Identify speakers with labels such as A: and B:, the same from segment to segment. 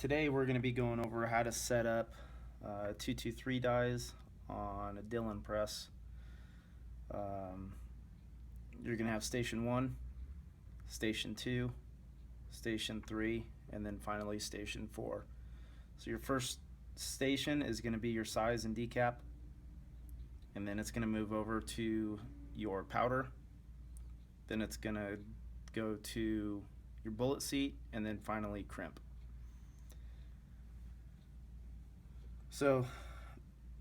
A: Today we're going to be going over how to set up 223 dies on a Dillon press. You're going to have station 1, station 2, station 3, and then finally station 4. So your first station is going to be your size and decap, and then it's going to move over to your powder, then it's going to go to your bullet seat, and then finally crimp. So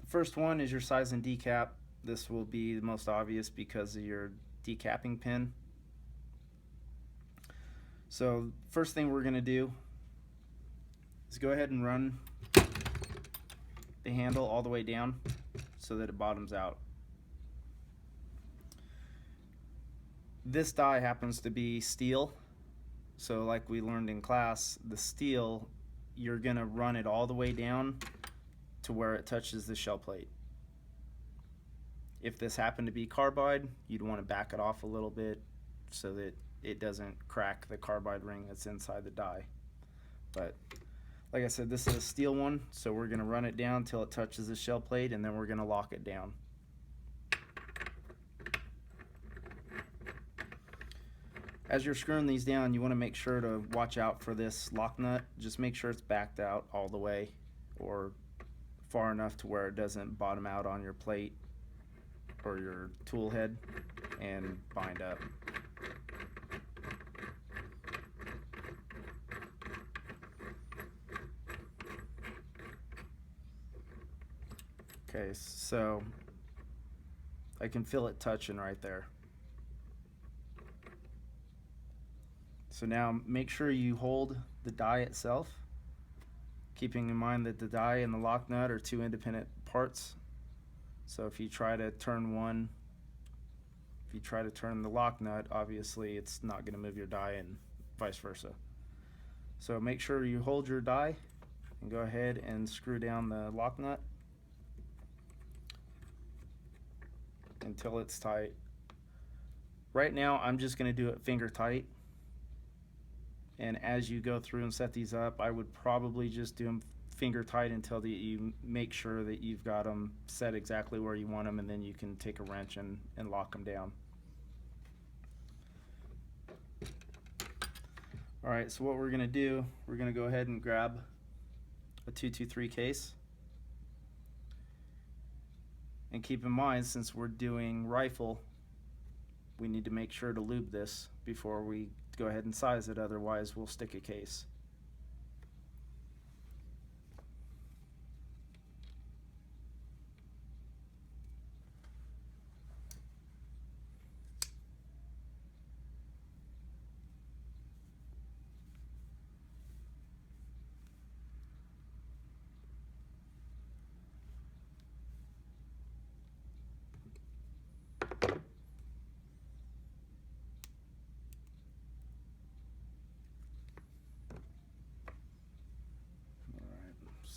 A: the first one is your size and decap. This will be the most obvious because of your decapping pin. So first thing we're going to do is go ahead and run the handle all the way down so that it bottoms out. This die happens to be steel, so like we learned in class, the steel, you're going to run it all the way down to where it touches the shell plate. If this happened to be carbide, you'd want to back it off a little bit so that it doesn't crack the carbide ring that's inside the die. But like I said, this is a steel one, so we're going to run it down till it touches the shell plate, and then we're going to lock it down. As you're screwing these down, you want to make sure to watch out for this lock nut. Just make sure it's backed out all the way, or far enough to where it doesn't bottom out on your plate or your tool head and bind up. Okay, so I can feel it touching right there. So now make sure you hold the die itself, keeping in mind that the die and the lock nut are two independent parts. So if you try to turn the lock nut, obviously it's not going to move your die, and vice versa. So make sure you hold your die and go ahead and screw down the lock nut until it's tight. Right now I'm just going to do it finger tight. And as you go through and set these up, I would probably just do them finger tight until you make sure that you've got them set exactly where you want them, and then you can take a wrench and lock them down. Alright, so what we're going to do, we're going to go ahead and grab a 223 case. And keep in mind, since we're doing rifle, we need to make sure to lube this before we go ahead and size it, otherwise we'll stick a case.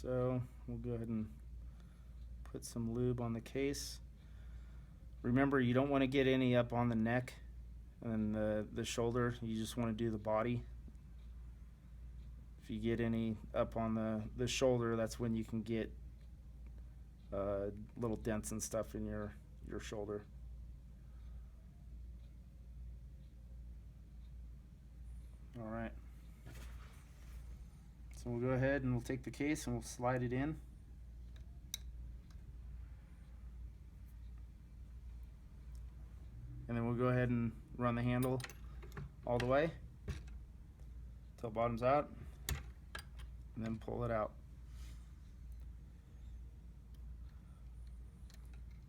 A: So we'll go ahead and put some lube on the case. Remember, you don't want to get any up on the neck and the shoulder. You just want to do the body. If you get any up on the shoulder, that's when you can get little dents and stuff in your shoulder. All right. So we'll go ahead and we'll take the case and we'll slide it in. And then we'll go ahead and run the handle all the way till it bottoms out, and then pull it out.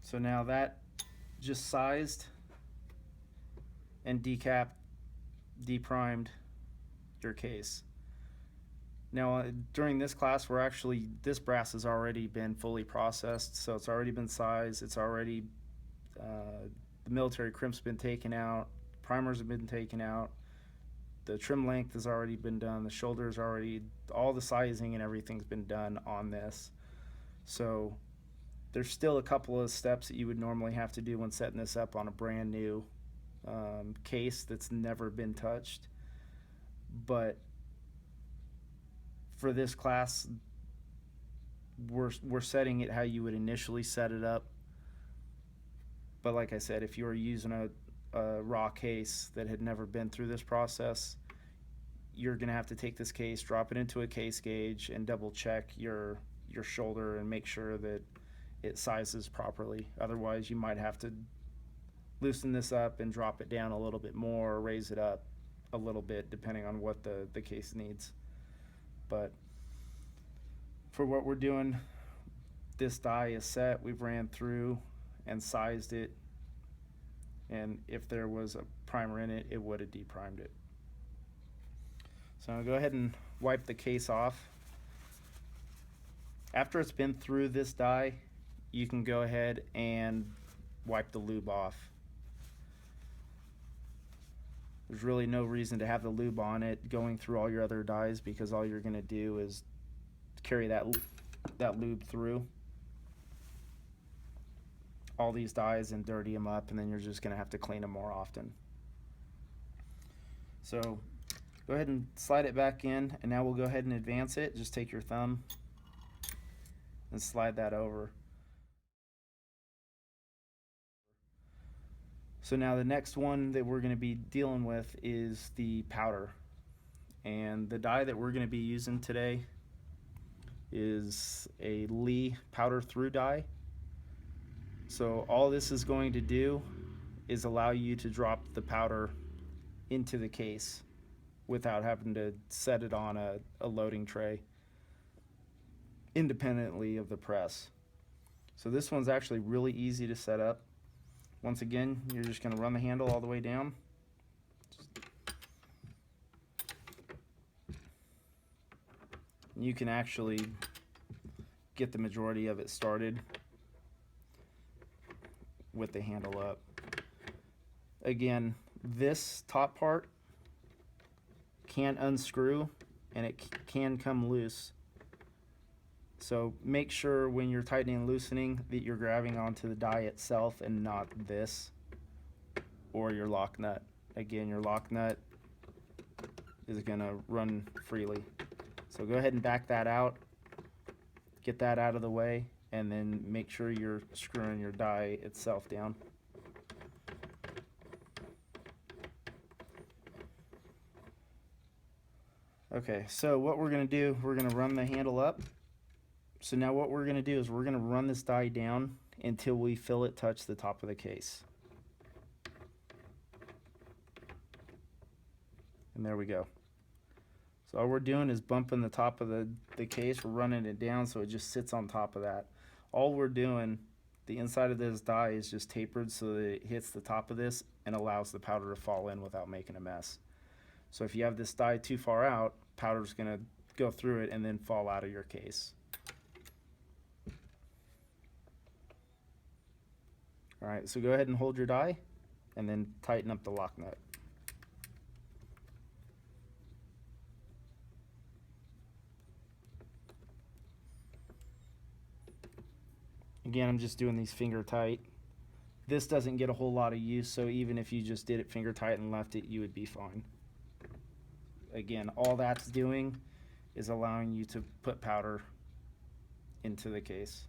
A: So now that just sized and deprimed your case. Now during this class, this brass has already been fully processed, so it's already been sized, it's already, the military crimp's been taken out, primers have been taken out, the trim length has already been done, the shoulders already, all the sizing and everything's been done on this. So there's still a couple of steps that you would normally have to do when setting this up on a brand new case that's never been touched, but for this class, we're setting it how you would initially set it up. But like I said, if you were using a raw case that had never been through this process, you're going to have to take this case, drop it into a case gauge, and double check your shoulder and make sure that it sizes properly. Otherwise, you might have to loosen this up and drop it down a little bit more, or raise it up a little bit, depending on what the case needs. But for what we're doing, this die is set. We've ran through and sized it, and if there was a primer in it, it would have deprimed it. So I'll go ahead and wipe the case off. After it's been through this die, you can go ahead and wipe the lube off. There's really no reason to have the lube on it going through all your other dies, because all you're going to do is carry that lube through all these dies and dirty them up, and then you're just going to have to clean them more often. So go ahead and slide it back in, and now we'll go ahead and advance it. Just take your thumb and slide that over. So now the next one that we're going to be dealing with is the powder. And the dye that we're going to be using today is a Lee powder through dye. So all this is going to do is allow you to drop the powder into the case without having to set it on a loading tray independently of the press. So this one's actually really easy to set up. Once again, you're just going to run the handle all the way down. You can actually get the majority of it started with the handle up. Again, this top part can unscrew and it can come loose. So make sure when you're tightening and loosening that you're grabbing onto the die itself and not this or your lock nut. Again, your lock nut is going to run freely. So go ahead and back that out, get that out of the way, and then make sure you're screwing your die itself down. Okay, so what we're going to do, we're going to run the handle up. So now what we're going to do is we're going to run this die down until we feel it touch the top of the case. And there we go. So all we're doing is bumping the top of the case. We're running it down so it just sits on top of that. All we're doing, the inside of this die is just tapered so that it hits the top of this and allows the powder to fall in without making a mess. So if you have this die too far out, powder's going to go through it and then fall out of your case. Alright, so go ahead and hold your die and then tighten up the lock nut. Again, I'm just doing these finger tight. This doesn't get a whole lot of use, so even if you just did it finger tight and left it, you would be fine. Again, all that's doing is allowing you to put powder into the case.